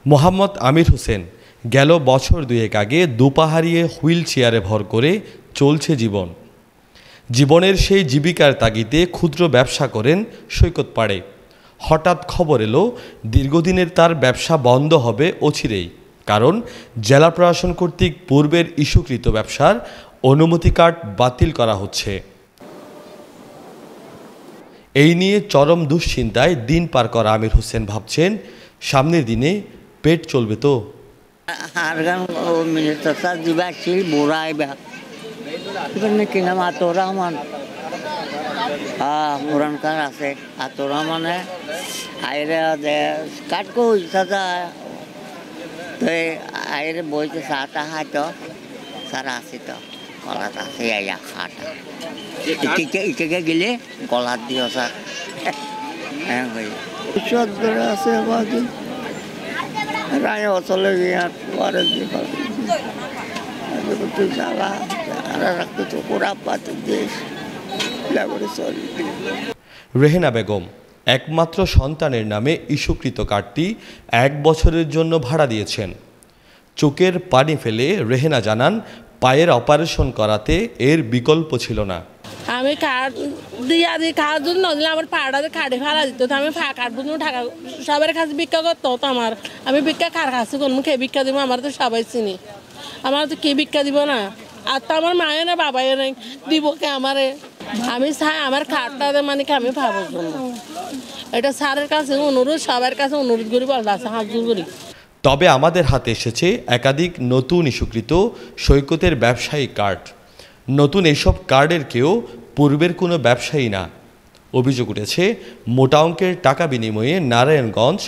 মোহাম্মদ আমির হোসেন গেল বছর দুয়েক আগে দুপাহাড়িয়ে হুইল চেয়ারে ভর করে চলছে জীবন। জীবনের সেই জীবিকার তাগিদে ক্ষুদ্র ব্যবসা করেন সৈকত পাড়ে। হঠাৎ খবর এলো দীর্ঘদিনের তার ব্যবসা বন্ধ হবে অচিরেই, কারণ জেলা প্রশাসন কর্তৃক পূর্বের ইস্যুকৃত ব্যবসার অনুমতি কার্ড বাতিল করা হচ্ছে। এই নিয়ে চরম দুশ্চিন্তায় দিন পার করা আমির হোসেন ভাবছেন, সামনের দিনে পেট চলবে তো। পুরানকার আছে আতরা মানে আইরে কাটকো ইচ্ছা আইরে বইতে চাটা হাইতো সারা আছে তো গলাত আছে খাটা ইকে গেলে গলাত দিও স্যার হ্যাঁ ভাই করে আছে বাকি রায় অচলে গিয়ে পরে দিয়ে জ্বালা রাখতে তো ওরা পাতে দেশ। রেহেনা বেগম একমাত্র সন্তানের নামে ইস্যুকৃত কার্ডটি 1 বছরের জন্য ভাড়া দিয়েছেন। চোখের পানি ফেলে রেহেনা জানান, পায়ের অপারেশন করাতে এর বিকল্প ছিল না। আমি কার্ড দিয়া দিই, কার্ড যদি না দিলে আমার পাড়াতে কার্ডে ভাড়া দিত, আমি কার্ড বুঝবো টাকা সবার কাছে ভিক্ষা করতে হতো আমার। আমি ভিক্ষা কার কাছে করবো, কে ভিক্ষা দিব? আমার তো সবাই চিনি, আমার তো কে ভিক্ষা দিব না। আর তো আমার মায়ের না বাবাই নেই, দিব কে আমারে? আমি চাই আমার কার্ডটা মানে কি আমি পাবো জন্য, এটা স্যারের কাছে অনুরোধ, সবার কাছে অনুরোধ করি, বলতে আছে হাত জোর করি। তবে আমাদের হাতে এসেছে একাধিক নতুন ইস্যুকৃত সৈকতের ব্যবসায়ী কার্ড। নতুন এসব কার্ডের কেউ পূর্বের কোনো ব্যবসায়ী না। অভিযোগ উঠেছে, মোটা অঙ্কের টাকা বিনিময়ে নারায়ণগঞ্জ,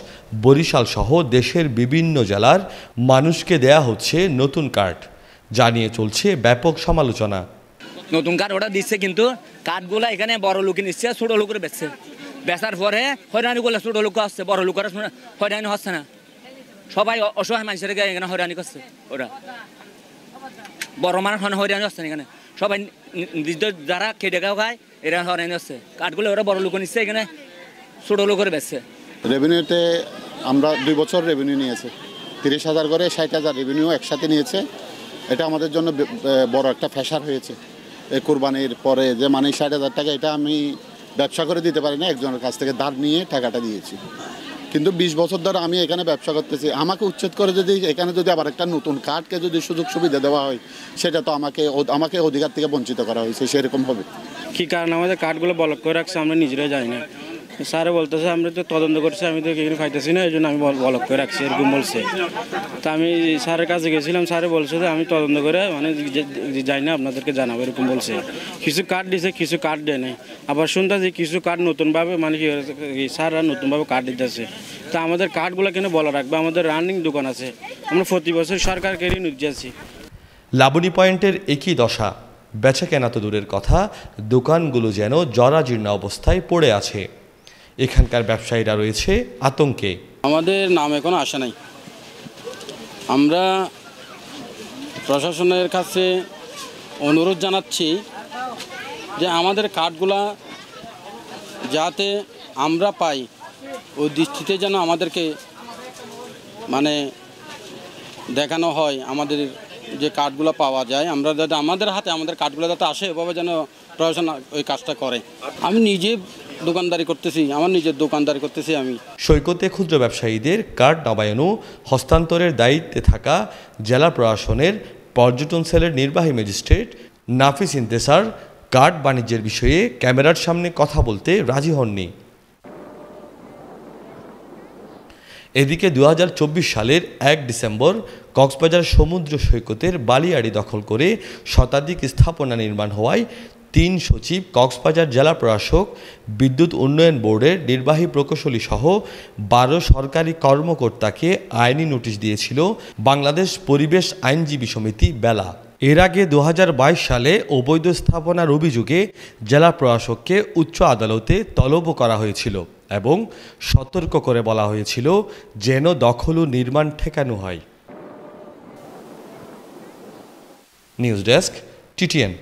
বরিশাল সহ দেশের বিভিন্ন জেলার মানুষকে দেয়া হচ্ছে নতুন কার্ড, যা নিয়ে চলছে ব্যাপক সমালোচনা। নতুন কার্ড ওটা দিচ্ছে, কিন্তু কার্ডগুলো এখানে বড় লোকে নিচ্ছে, ছোট লোকের বেচছে। বেচার পরে হয়রানি করলে ছোট লোক আসছে, বড় লোকের হয়রানি হচ্ছে না। সবাই অসহায় মানুষের এখানে হয়রানি করছে। ওরা বড় মানুষ হয়রানি হচ্ছে না, এখানে সবাই যারা খেটে খায় এরা হয়রানি হচ্ছে। কার্ডগুলো ওরা বড় লোক নিচ্ছে, এখানে ছোট লোকের বেচছে। রেভিনিউতে আমরা 2 বছর রেভিনিউ নিয়েছে, 30,000 করে 60,000 রেভিনিউ একসাথে নিয়েছে। এটা আমাদের জন্য বড় একটা প্রেশার হয়েছে। এই কোরবানির পরে যে মানে 60,000 টাকা, এটা আমি ব্যবসা করে দিতে পারি না, একজনের কাছ থেকে ধার নিয়ে টাকাটা দিয়েছি। কিন্তু 20 বছর ধরে আমি এখানে ব্যবসা করতেছি, আমাকে উচ্ছেদ করে যদি এখানে যদি আবার একটা নতুন কার্ডকে যদি সুযোগ সুবিধা দেওয়া হয়, সেটা তো আমাকে অধিকার থেকে বঞ্চিত করা হয়েছে, সেরকম হবে। কী কারণে আমাদের কার্ডগুলো ব্লক করে রাখছে আমরা নিজেরাই জানি না। স্যারে বলতেছে আমরা তো তদন্ত করছি, আমি তো এখানে পাইতেছি না, এই জন্য আমি ব্লক করে রাখছি, এরকম বলছে। তা আমি স্যারের কাছে গেছিলাম, স্যারে বলছে যে আমি তদন্ত করে মানে যাই না, আপনাদেরকে জানাবো, এরকম বলছে। কিছু কার্ড দিছে, কিছু কার্ড দেয় নাই। আবার শুনতেছি কিছু কার্ড নতুনভাবে মানে কি স্যাররা নতুনভাবে কার্ড দিতেছে। তা আমাদের কার্ডগুলো কেন বলা রাখবে? আমাদের রানিং দোকান আছে, আমরা প্রতি বছর সরকারকে ঋণ দিয়েছি। লাবণী পয়েন্টের একই দশা, বেচা কেনা তো দূরের কথা, দোকানগুলো যেন জরাজীর্ণ অবস্থায় পড়ে আছে। এখানকার ব্যবসায়ীরা রয়েছে আতঙ্কে। আমাদের নাম এখনো আসে নাই। আমরা প্রশাসনের কাছে অনুরোধ জানাচ্ছি যে আমাদের কার্ডগুলা যাতে আমরা পাই, ওই দৃষ্টিতে যেন আমাদেরকে মানে দেখানো হয়, আমাদের যে কার্ডগুলো পাওয়া যায়, আমরা যাতে আমাদের হাতে আমাদের কার্ডগুলো যাতে আসে, এভাবে যেন প্রশাসন ওই কাজটা করে। আমি নিজে দোকানদারি করতেছি, আমার নিজের দোকানদারি করতেছি আমি। সৈকতে ক্ষুদ্র ব্যবসায়ীদের কার্ড নবায়ন ও হস্তান্তরের দায়িত্বে থাকা জেলা প্রশাসনের পর্যটন সেলের নির্বাহী ম্যাজিস্ট্রেট নাফিস ইন্তেসার কার্ড বাণিজ্যের বিষয়ে ক্যামেরার সামনে কথা বলতে রাজি হননি। এদিকে 2024 সালের 1 ডিসেম্বর কক্সবাজার সমুদ্র সৈকতের বালিয়াড়ি দখল করে শতাধিক স্থাপনা নির্মাণ হওয়ায় 3 সচিব, কক্সবাজার জেলা প্রশাসক, বিদ্যুৎ উন্নয়ন বোর্ডের নির্বাহী প্রকৌশলী সহ 12 সরকারি কর্মকর্তাকে আইনি নোটিশ দিয়েছিল বাংলাদেশ পরিবেশ আইনজীবী সমিতি বেলা। এর আগে 2022 সালে অবৈধ স্থাপনার অভিযোগে জেলা প্রশাসককে উচ্চ আদালতে তলবও করা হয়েছিল এবং সতর্ক করে বলা হয়েছিল যেন দখল ও নির্মাণ ঠেকানো হয়। News desk, TTN।